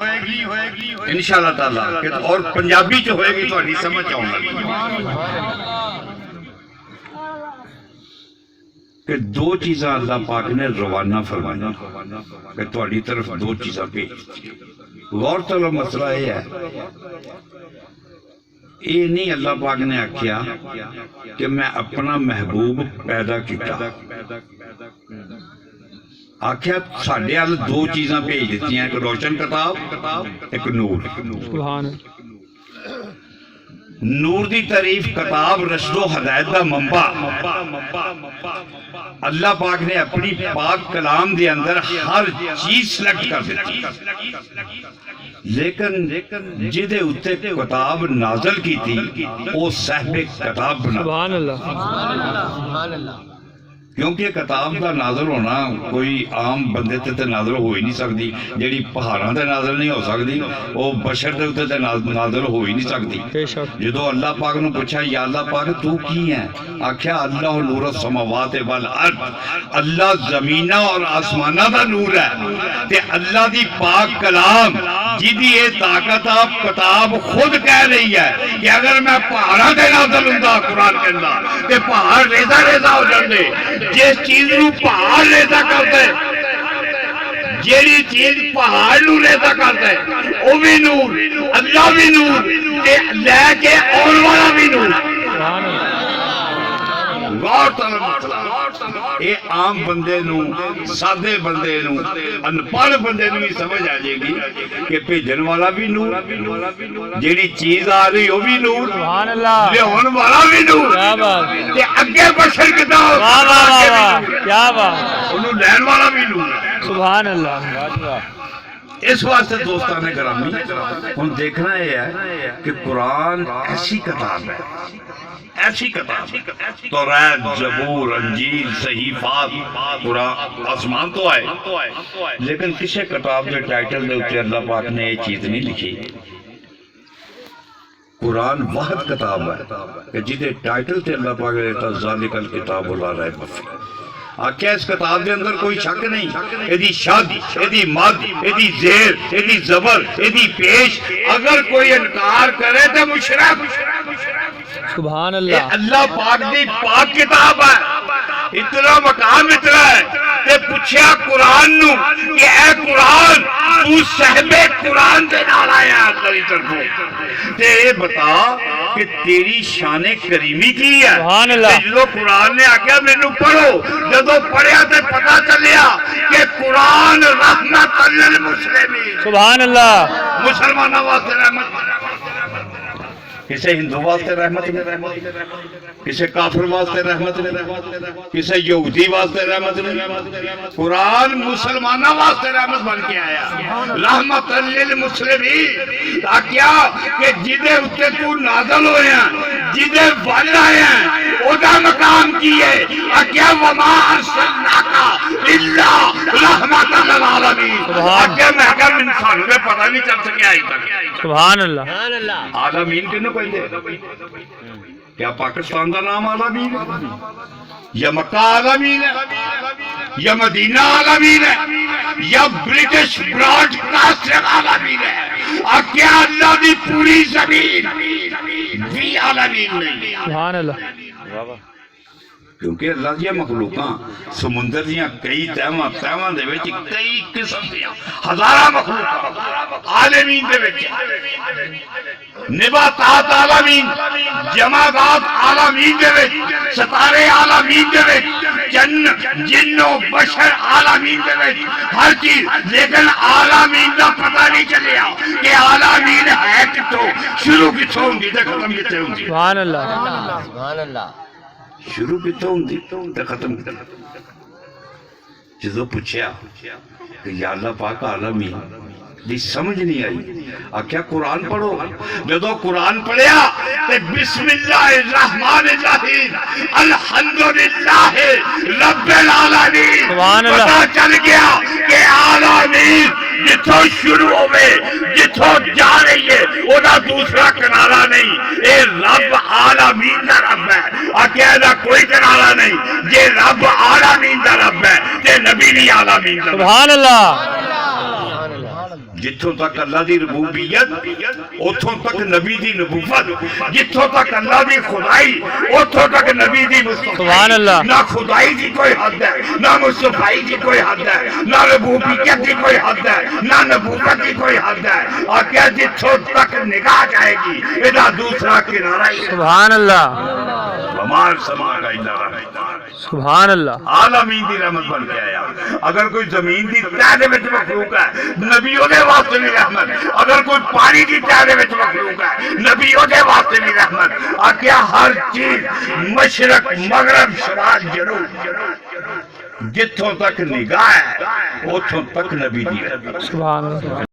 انشاءاللہ تعالی اور پنجابی جو ہوئے گی تو ہی سمجھ آؤں گا کہ دو چیزاں اللہ پاک نے روانہ فرمانا کہ تہاڈی طرف دو چیزاں بھیج غور طلب مسئلہ یہ ہے یہ نہیں اللہ پاک نے آکھیا کہ میں اپنا محبوب پیدا کیتا آکھیا ساڈے ال دو چیزاں بھیج دیتی ہیں ایک روشن کتاب ایک نور نور دی تعریف کتاب رشد و ہدایت دا منبع اللہ پاک نے اپنی پاک کلام دے اندر ہر چیز سلیکٹ کر دیتی لیکن جدے اتے کتاب نازل کی تھی وہ صاحب کتاب بنا سبحان اللہ کیونکہ کتاب دا نازل ہونا کوئی عام بندے تے نازل ہو ہی نہیں سکتی جیڑی پہاڑاں تے نازل نہیں ہو سکتی وہ بشر دے تے نازل ہو ہی نہیں سکتی جدو اللہ پاک نے پوچھا یا اللہ پاک تو کی ہے آکھیا اللہ نور السماوات والارض اللہ زمینہ اور آسمانہ دا نور ہے تے اللہ دی پاک کلام جدی یہ طاقت آپ کتاب خود کہہ رہی ہے کہ اگر میں پہاڑاں تے نازل ہوندا قرآن کے اندر تے پہاڑ ریزہ ریزہ ہو جاندے جس چیز نو پہاڑ ریزہ کرتا ہے جیڑی چیز پہاڑ نو ریزہ کرتا ہے وہ بھی نور اللہ بھی نور لے کے اور والا بھی نور غور طلب یہ عام بندے نو سادے بندے نو انپڑھ بندے نو ہی سمجھ آ جائے گی کہ بھیجن والا بھی نور جیڑی چیز آ رہی وہ بھی نور لہون والا بھی نور تے اگے بشر کتاب کیا بات انہوں لہن والا بھی نور سبحان اللہ اس واسطے دوستان گرامی ہم دیکھنا یہ ہے کہ قرآن ایسی کتاب ہے ایسی کتاب توریت زبور انجیل صحیفات قرآن آسمان تو آئے لیکن کسی کتاب کے ٹائٹل دے اوپر اللہ پاک نے یہ چیز نہیں لکھی قرآن واحد کتاب ہے کہ جدے ٹائٹل تے اللہ پاک نے کہا ذالک الکتاب لا ریب فیہ آکھیا اس کتاب دے اندر کوئی شک نہیں ایدی شاد ایدی مد ایدی زیر ایدی زبر ایدی پیش اگر کوئی انکار کرے تو مشرک سبحان اللہ اللہ پاک دی پاک کتاب ہے اتنا مقام اتنا ہے کہ پوچھیا قرآن نو کہ اے قرآن تو صاحب قرآن دے نال آیا اللہ دی طرفوں تے یہ بتا کہ تیری شان کریمی کی ہے سبحان اللہ جدو قرآن نے آکھیا مینوں پڑھو جدو پڑھیا تے پتہ چلیا کہ قرآن رحمت للمسلمین سبحان اللہ مسلمانوں واسطے رحمت کسے ہندو واسطے رحمت کسے کافر واسطے رحمت کسے یہودی واسطے رحمت قرآن مسلمانہ واسطے رحمت بن کے آیا رحمت للمسلمین کیا کہ جدے اتے تو نازل ہوئے ہیں جدے بل آئے ہیں او دا مقام کیے کیا وما ارسلناکا الا رحمت للعالمین آگے میں اگر انسانوں میں پتہ نہیں چل سکے آئی تک سبحان اللہ عالمین کنو کہتے کیا پاکستان دا نام عالمین ہے یا مکہ عالمین ہے یا مدینہ عالمین ہے یا برٹش براڈ کاسٹنگ عالمین ہے کیا اللہ دی پوری زمین بھی عالمین نہیں سبحان اللہ کیونکہ اللہ دیا مخلوقاں سمندر دیا کئی تیمہ دے ویچی کئی قسم دیا ہزارہ مخلوقاں عالمین دے ویچی نباتات عالمین جماعات عالمین دے ویچی ستارے عالمین دے ویچی جن و بشر عالمین دے ویچی ہر چیز لیکن عالمین دا پتہ نہیں چلیا کہ عالمین ہے کتو شروع کتو ہوں گی تے ختم کتو ہوں گی سبحان اللہ سبحان اللہ شروع کتوں ہوں دی تے ختم کتوں جدو پوچھیا کہ یا اللہ پاک عالمین دی سمجھ نہیں آئی کیا قرآن پڑھو جدو قرآن پڑھیا تے بسم اللہ الرحمن الرحیم الحمدللہ رب العالمین پتہ چل گیا کہ عالمین جتھوں شروع ہوئے جتھوں جا رہی ہے اونا دوسرا کنارہ نہیں اے رب عالمین دا رب ہے کیا دا کوئی کنارہ نہیں یہ رب عالمین دا رب ہے یہ نبی نہیں عالمین دا رب سبحان اللہ جتوں تک اللہ دی ربوبیت اتوں تک نبی دی نبوت، جتوں تک اللہ دی خدائی اتوں تک نبی دی مصطفی۔ سبحان اللہ۔ نہ خدائی دی کوئی حد ہے، نہ مصطفی دی کوئی حد ہے، نہ ربوبیت دی کوئی حد ہے، نہ نبوت دی کوئی حد ہے۔ آقا جتوں تک نگاہ جائے گی ادھا دوسرا کنارہ ہی ہے۔ سبحان اللہ وما سما کا الا رحمت، سبحان اللہ عالمین دی رحمت بن کے آیا۔ اگر کوئی زمین دی تہ دے وچ مخلوق ہے نبی او دے واسطے بھی رحمت، اگر کوئی پانی دی تہ دے وچ مخلوق ہے نبی او دے واسطے بھی رحمت۔ آکیا ہر چیز مشرق مغرب شمال جنوب جتوں تک نگاہ ہے اتوں تک نبی دی رحمت۔ سبحان اللہ۔